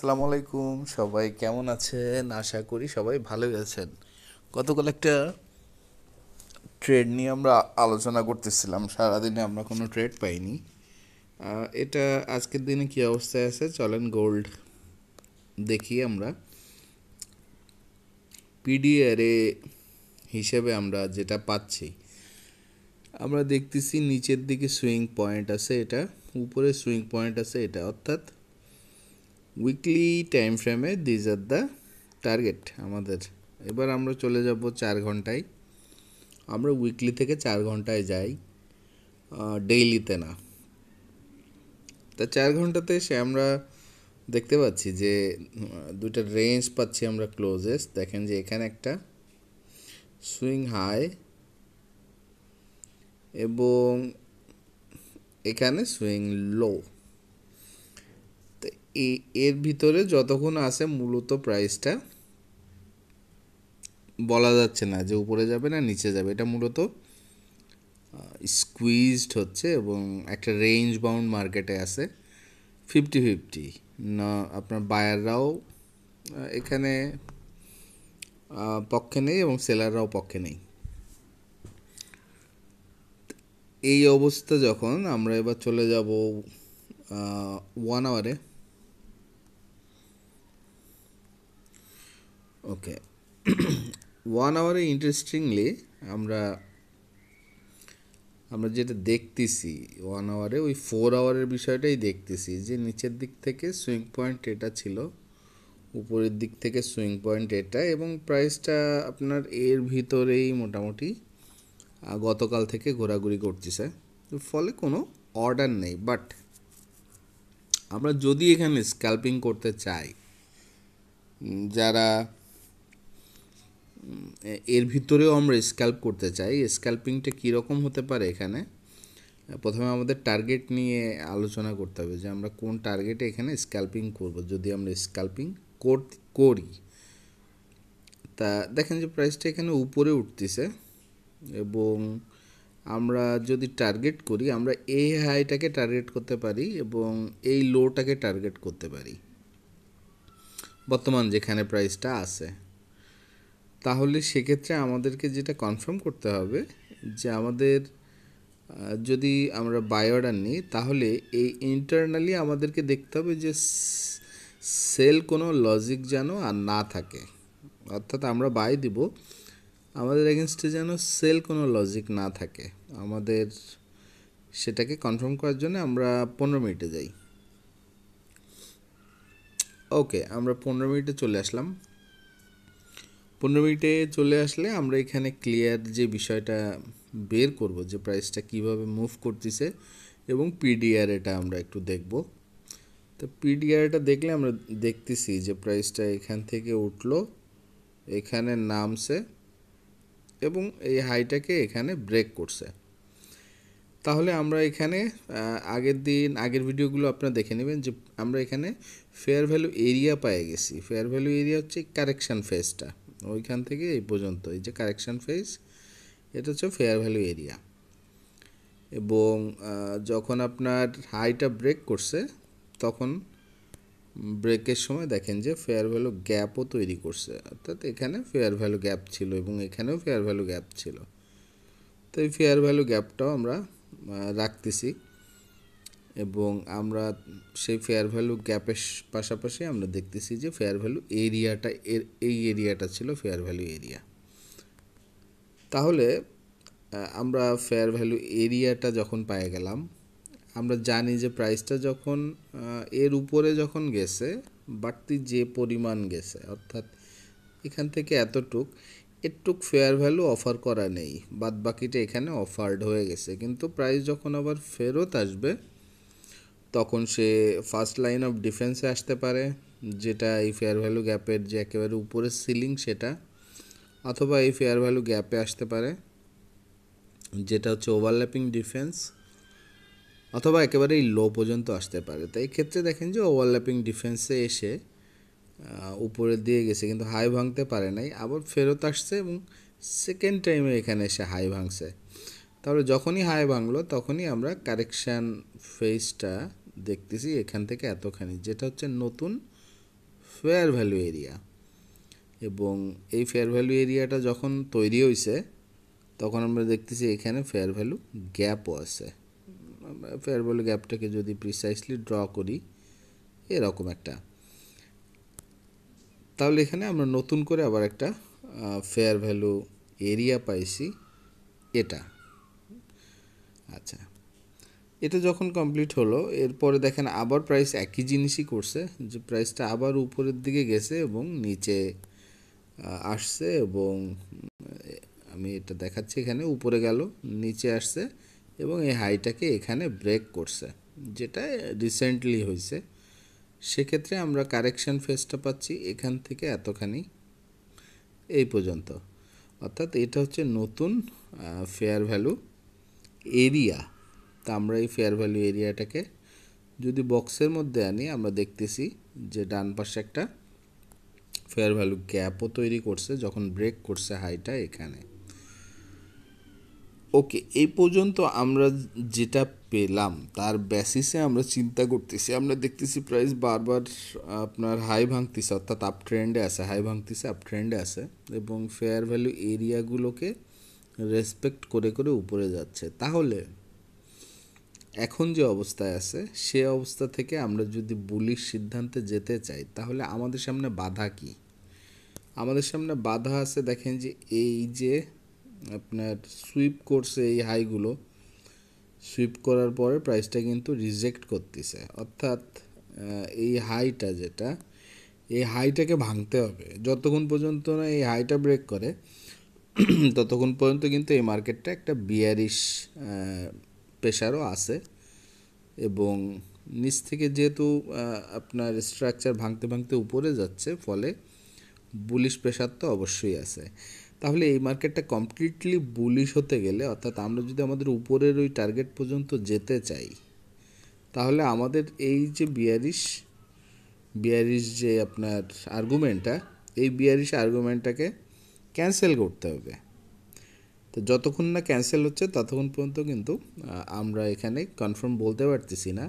আসসালামু আলাইকুম, সবাই কেমন আছেন? আশা করি সবাই ভালোই আছেন। গতকাল একটা ট্রেড নিয়ে আমরা আলোচনা করতেছিলাম, সারাদিনে আমরা কোনো ট্রেড পাইনি। এটা আজকের দিনে কি অবস্থায় আছে চলেন গোল্ড দেখি আমরা। পিডিআরএ হিসেবে আমরা যেটা পাচ্ছি, আমরা দেখতেছি নিচের দিকে সুইং পয়েন্ট আছে, এটা উপরে সুইং পয়েন্ট আছে, এটা অর্থাৎ উইকলি টাইম ফ্রেমে দিজ আর দ্য টার্গেট আমাদের। এবার আমরা চলে যাব 4 ঘন্টায়। আমরা উইকলি থেকে 4 ঘন্টায় যাই, ডেইলিতে না। তা 4 ঘন্টাতে এসে আমরা দেখতে পাচ্ছি যে দুইটা রেঞ্জ পাচ্ছি আমরা ক্লোজেস। দেখেন যে এখানে একটা সুইং হাই এবং এখানে সুইং লো। তো এর ভিতরে যতক্ষণ আছে মূলত প্রাইসটা বলা যাচ্ছে না যে উপরে যাবে না নিচে যাবে, এটা মূলত স্কুইজড হচ্ছে এবং একটা রেঞ্জ বাউন্ড মার্কেটে আছে 50-50 না। আপনার বায়াররাও এখানে পক্ষে নেই এবং সেলাররাও পক্ষে নেই। এই অবস্থা যখন আমরা এবার চলে যাব 1 আওয়ারে। ওকে, 1 আওয়ারে ইন্টারেস্টিংলি আমরা আমরা যেটা দেখতেছি 1 আওয়ারে, ওই 4 আওয়ারের বিষয়টাই দেখতেছি যে নিচের দিক থেকে সুইং পয়েন্ট এটা ছিল, উপরের দিক থেকে সুইং পয়েন্ট এটা, এবং প্রাইসটা আপনার এর ভিতরেই মোটামুটি গতকাল থেকে ঘোরাঘুরি করতেছে। ফলে কোনো অর্ডার নেই। বাট আমরা যদি এখানে স্ক্যাল্পিং করতে চাই, যারা এর ভিতরেও আমরা স্ক্যাল্প করতে চাই, স্ক্যাল্পিংটা কীরকম হতে পারে, এখানে প্রথমে আমাদের টার্গেট নিয়ে আলোচনা করতে হবে যে আমরা কোন টার্গেটে এখানে স্ক্যাল্পিং করব। যদি আমরা স্ক্যাল্পিং করি, তা দেখেন যে প্রাইসটা এখানে উপরে উঠতেছে এবং আমরা যদি টার্গেট করি, আমরা এই হাইটাকে টার্গেট করতে পারি এবং এই লোটাকে টার্গেট করতে পারি বর্তমান যেখানে প্রাইসটা আছে। তাহলে সেক্ষেত্রে আমাদেরকে যেটা কনফার্ম করতে হবে যে আমাদের যদি আমরা বাই অর্ডার নিই, তাহলে এই ইন্টারনালি আমাদেরকে দেখতে হবে যে সেল কোনো লজিক যেন আর না থাকে। অর্থাৎ আমরা বাই দিব, আমাদের এগেনস্টে যেন সেল কোনো লজিক না থাকে। আমাদের সেটাকে কনফার্ম করার জন্য আমরা 15 মিনিটে যাই। ওকে, আমরা 15 মিনিটে চলে আসলাম। 15 মিনিটে চলে আসলে আমরা এখানে ক্লিয়ার যে বিষয়টা বের করব যে প্রাইসটা কিভাবে মুভ করতেছে, এবং পিডিআর এটা আমরা একটু দেখব। তো পিডিআরটা দেখলে আমরা দেখতেছি যে প্রাইসটা এখান থেকে উঠলো, এখানে নামছে এবং এই হাইটাকে এখানে ব্রেক করছে। তাহলে আমরা এখানে আগের ভিডিওগুলো আপনারা দেখে নেবেন যে আমরা এখানে ফেয়ার ভ্যালু এরিয়া পেয়ে গেছি। ফেয়ার ভ্যালু এরিয়া হচ্ছে কারেকশান ফেজটা, ওইখান থেকে এই পর্যন্ত এই যে কারেকশান ফেজ, এটা হচ্ছে ফেয়ার ভ্যালু এরিয়া। এবং যখন আপনার হাইটা ব্রেক করছে, তখন ব্রেকের সময় দেখেন যে ফেয়ার ভ্যালু গ্যাপও তৈরি করছে, অর্থাৎ এখানে ফেয়ার ভ্যালু গ্যাপ ছিল এবং এখানেও ফেয়ার ভ্যালু গ্যাপ ছিল। তো এই ফেয়ার ভ্যালু গ্যাপটাও আমরা রাখতেছি এবং আমরা সেই ফেয়ার ভ্যালু গ্যাপের পাশাপাশি আমরা দেখতেছি যে ফেয়ার ভ্যালু এরিয়াটা, এই এরিয়াটা ছিল ফেয়ার ভ্যালু এরিয়া। তাহলে আমরা ফেয়ার ভ্যালু এরিয়াটা যখন পেয়ে গেলাম, আমরা জানি যে প্রাইসটা যখন এর উপরে যখন গেছে, বাড়তি যে পরিমাণ গেছে, অর্থাৎ এখান থেকে এটুক ফেয়ার ভ্যালু অফার করা নেই, বাদ বাকিটা এখানে অফার্ড হয়ে গেছে। কিন্তু প্রাইস যখন আবার ফেরত আসবে, তখন সে ফার্স্ট লাইন অফ ডিফেন্সে আসতে পারে, যেটা এই ফেয়ার ভ্যালু গ্যাপের যে একেবারে উপরের সিলিং সেটা, অথবা এই ফেয়ার ভ্যালু গ্যাপে আসতে পারে যেটা হচ্ছে ওভারল্যাপিং ডিফেন্স, অথবা একেবারে এই লো পর্যন্ত আসতে পারে। তাই ক্ষেত্রে দেখেন যে ওভারল্যাপিং ডিফেন্সে এসে উপরে দিয়ে গেছে কিন্তু হাই ভাঙতে পারে নাই, আবার ফেরত আসছে এবং সেকেন্ড টাইমে এখানে এসে হাই ভাঙছে। তাহলে যখনই হাই ভাঙলো তখনই আমরা কারেকশান ফেজটা দেখতেছি এখান থেকে এতখানি, যেটা হচ্ছে নতুন ফেয়ার ভ্যালু এরিয়া, এবং এই ফেয়ার ভ্যালু এরিয়াটা যখন তৈরি হয়েছে তখন আমরা দেখতেছি এখানে ফেয়ার ভ্যালু গ্যাপও আছে। আমরা ফেয়ার ভ্যালু গ্যাপটাকে যদি প্রিসাইসলি ড্র করি এরকম একটা, তাহলে এখানে আমরা নতুন করে আবার একটা ফেয়ার ভ্যালু এরিয়া পাইছি এটা। আচ্ছা, এটা যখন কমপ্লিট হলো এরপরে দেখেন আবার প্রাইস একই জিনিসই করছে, যে প্রাইসটা আবার উপরের দিকে গেছে এবং নিচে আসছে, এবং আমি এটা দেখাচ্ছি এখানে উপরে গেল, নিচে আসছে এবং এই হাইটাকে এখানে ব্রেক করছে, যেটা রিসেন্টলি হয়েছে। সেক্ষেত্রে আমরা কারেকশন ফেজটা পাচ্ছি এখান থেকে এতখানি এই পর্যন্ত, অর্থাৎ এটা হচ্ছে নতুন ফেয়ার ভ্যালু এরিয়া। তা আমরা এই ফেয়ার ভ্যালু এরিয়াটাকে যদি বক্সের মধ্যে আনি আমরা দেখতেছি যে ডান পাশে একটা ফেয়ার ভ্যালু গ্যাপও তৈরি করছে যখন ব্রেক করছে হাইটা এখানে। ওকে, এই পর্যন্ত আমরা যেটা পেলাম তার বেসিসে আমরা চিন্তা করতেছি, আমরা দেখতেছি প্রাইস বারবার আপনার হাই ভাঙতেছে, অর্থাৎ আপ ট্রেন্ডে আছে, হাই ভাঙতেছে আপ ট্রেন্ডে আছে, এবং ফেয়ার ভ্যালু এরিয়াগুলোকে রেসপেক্ট করে করে উপরে যাচ্ছে। তাহলে এখন যে অবস্থায় আছে সে অবস্থা থেকে আমরা যদি বুলিশ সিদ্ধান্তে যেতে চাই তাহলে আমাদের সামনে বাধা কি? আমাদের সামনে বাধা আছে, দেখেন যে এই যে আপনার সুইপ করছে এই হাইগুলো, সুইপ করার পরে প্রাইসটা কিন্তু রিজেক্ট করতেছে, অর্থাৎ এই হাইটা যেটা, এই হাইটাকে ভাঙতে হবে। যতক্ষণ পর্যন্ত না এই হাইটা ব্রেক করে ততক্ষণ পর্যন্ত কিন্তু এই মার্কেটটা একটা বিয়ারিশ প্রেশারও আছে, এবং নিচ থেকে যেহেতু আপনার স্ট্রাকচার ভাঙতে ভাঙতে উপরে যাচ্ছে, ফলে বুলিশ প্রেশার তো অবশ্যই আছে। তাহলে এই মার্কেটটা কমপ্লিটলি বুলিশ হতে গেলে, অর্থাৎ আমরা যদি আমাদের উপরের ওই টার্গেট পর্যন্ত যেতে চাই, তাহলে আমাদের এই যে বিয়ারিশ যে আপনার আর্গুমেন্টটা, এই বিয়ারিশ আর্গুমেন্টটাকে ক্যান্সেল করতে হবে। তো যতক্ষণ না ক্যান্সেল হচ্ছে ততক্ষণ পর্যন্ত কিন্তু আমরা এখানে কনফার্ম বলতে পারতেছি না,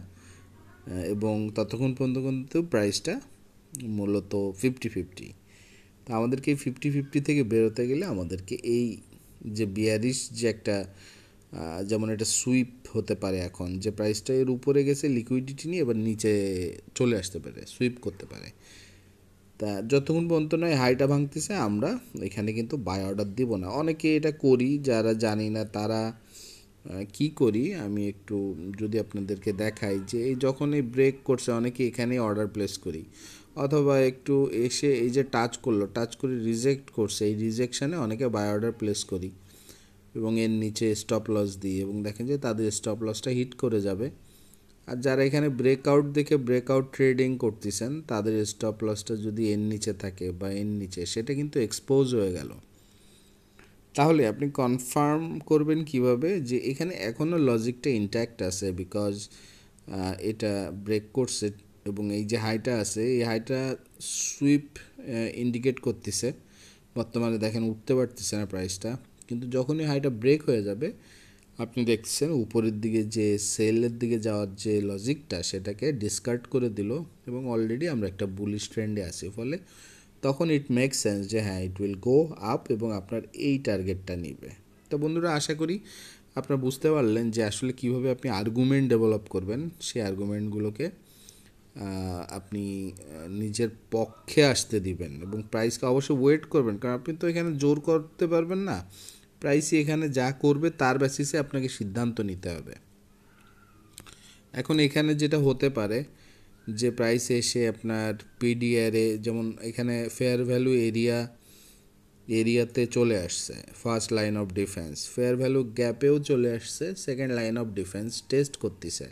এবং ততক্ষণ পর্যন্ত কিন্তু প্রাইসটা মূলত 50-50। তো আমাদেরকে এই 50-50 থেকে বেরোতে গেলে আমাদেরকে এই যে বিয়ারিশ যে একটা যেমন এটা সুইপ হতে পারে, এখন যে প্রাইসটা এর উপরে গেছে লিকুইডিটি নিয়ে এবার নিচে চলে আসতে পারে, সুইপ করতে পারে। তা যতক্ষণ পর্যন্ত নয় হাইটা ভাঙতেছে আমরা এখানে কিন্তু বাই অর্ডার দিব না। অনেকে এটা করি, যারা জানি না তারা কি করি আমি একটু যদি আপনাদেরকে দেখাই, যে এই যখন এই ব্রেক করছে অনেকে এখানে অর্ডার প্লেস করি, অথবা একটু এসে এই যে টাচ করলো, টাচ করে রিজেক্ট করছে, এই রিজেকশানে অনেকে বাই অর্ডার প্লেস করি এবং এর নিচে স্টপ লস দিই, এবং দেখেন যে তাদের স্টপ লসটা হিট করে যাবে। আর যারা এখানে ব্রেকআউট দেখে ব্রেকআউট ট্রেডিং করতেছেন তাদের স্টপ লসটা যদি এর নিচে থাকে বা এর নিচে, সেটা কিন্তু এক্সপোজ হয়ে গেল। তাহলে আপনি কনফার্ম করবেন কিভাবে যে এখানে এখনও লজিকটা ইনট্যাক্ট আছে, বিকজ এটা ব্রেক করছে এবং এই যে হাইটা আছে এই হাইটা সুইপ ইন্ডিকেট করতেছে। বর্তমানে দেখেন উঠতে পারতেছে না প্রাইসটা, কিন্তু যখনই হাইটা ব্রেক হয়ে যাবে আপনি দেখছেন উপরের দিকে যে সেলের দিকে যাওয়ার যে লজিকটা সেটাকে ডিসকার্ড করে দিল, এবং অলরেডি আমরা একটা বুলিশ ট্রেন্ডে আছি। ফলে তখন ইট মেক সেন্স যে হ্যাঁ ইট উইল গো আপ, এবং আপনার এই টার্গেটটা নিবে। তো বন্ধুরা, আশা করি আপনারা বুঝতে পারলেন যে আসলে কীভাবে আপনি আর্গুমেন্ট ডেভেলপ করবেন, সেই আর্গুমেন্টগুলোকে আপনি নিজের পক্ষে আসতে দিবেন, এবং প্রাইসকে অবশ্যই ওয়েট করবেন, কারণ আপনি তো এখানে জোর করতে পারবেন না। প্রাইসই এখানে যা করবে তার বেসিসে আপনাকে সিদ্ধান্ত নিতে হবে। এখন এখানে যেটা হতে পারে যে প্রাইস এসে আপনার পিডিআরে, যেমন এখানে ফেয়ার ভ্যালু এরিয়াতে চলে আসছে, first line of defence, fair value গ্যাপেও চলে আসছে, second line of defence test করতেছে।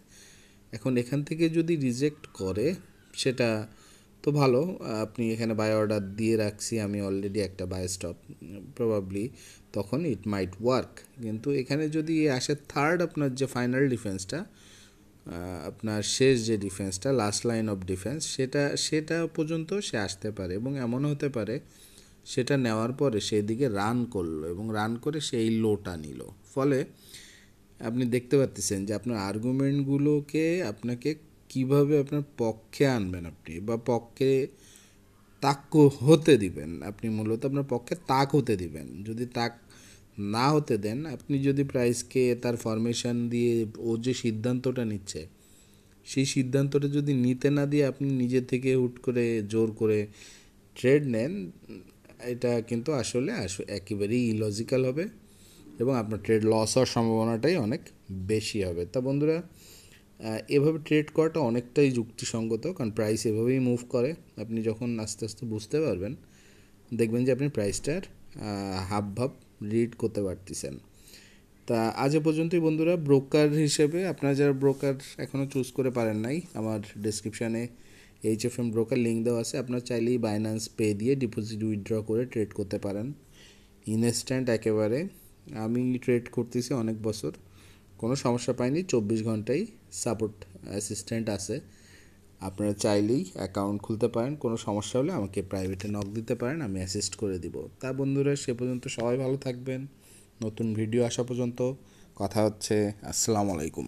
এখন এখান থেকে যদি রিজেক্ট করে সেটা তো ভালো, আপনি এখানে বাই অর্ডার দিয়ে রাখছি আমি অলরেডি একটা বাই স্টপ, প্রবাবলি তখন ইট মাইট ওয়ার্ক। কিন্তু এখানে যদি আসে থার্ড আপনার যে ফাইনাল ডিফেন্সটা, আপনার শেষ যে ডিফেন্সটা, লাস্ট লাইন অফ ডিফেন্স, সেটা পর্যন্ত সে আসতে পারে, এবং এমনও হতে পারে সেটা নেওয়ার পরে সেই দিকে রান করলো এবং রান করে সেই লোটা নিল। ফলে আপনি দেখতে পাচ্ছেন যে আপনার আর্গুমেন্টগুলোকে আপনাকে কিভাবে আপনার পক্ষে আনবেন আপনি, বা পক্ষে তাক হতে দিবেন, আপনি মূলত আপনার পক্ষে তাক হতে দিবেন। যদি তাক না হতে দেন, আপনি যদি প্রাইসকে তার ফরমেশন দিয়ে ও যে সিদ্ধান্তটা নিচ্ছে সেই সিদ্ধান্তটা যদি নিতে না দিয়ে আপনি নিজে থেকে হুট করে জোর করে ট্রেড নেন, এটা কিন্তু আসলে একেবারেই ইলজিক্যাল হবে এবং আপনার ট্রেড লস হওয়ার সম্ভাবনাটাই অনেক বেশি হবে। তা বন্ধুরা, এভাবে ট্রেড করাটা অনেকটাই যুক্তিসঙ্গত, কারণ প্রাইস এভাবেই মুভ করে। আপনি যখন আস্তে আস্তে বুঝতে পারবেন, দেখবেন যে আপনি প্রাইসটার হাব ভাব রিড করতে পারতেছেন। তা আজ এ পর্যন্তই বন্ধুরা। ব্রোকার হিসেবে আপনারা যারা ব্রোকার এখনও চুজ করে পারেন নাই, আমার ডিসক্রিপশানে HFM ব্রোকার লিঙ্ক দেওয়া আছে, আপনারা চাইলেই বাইন্যান্স পে দিয়ে ডিপোজিট উইথড্র করে ট্রেড করতে পারেন ইনস্ট্যান্ট একেবারে। আমি ট্রেড করতেছি অনেক বছর, কোনো সমস্যা পাইনি। 24 ঘন্টাই সাপোর্ট অ্যাসিস্ট্যান্ট আছে, আপনারা চাইলেই অ্যাকাউন্ট খুলতে পারেন। কোনো সমস্যা হলে আমাকে প্রাইভেটে নক দিতে পারেন, আমি অ্যাসিস্ট করে দিব। তা বন্ধুরা, সে পর্যন্ত সবাই ভালো থাকবেন। নতুন ভিডিও আসা পর্যন্ত কথা হচ্ছে। আসসালামু আলাইকুম।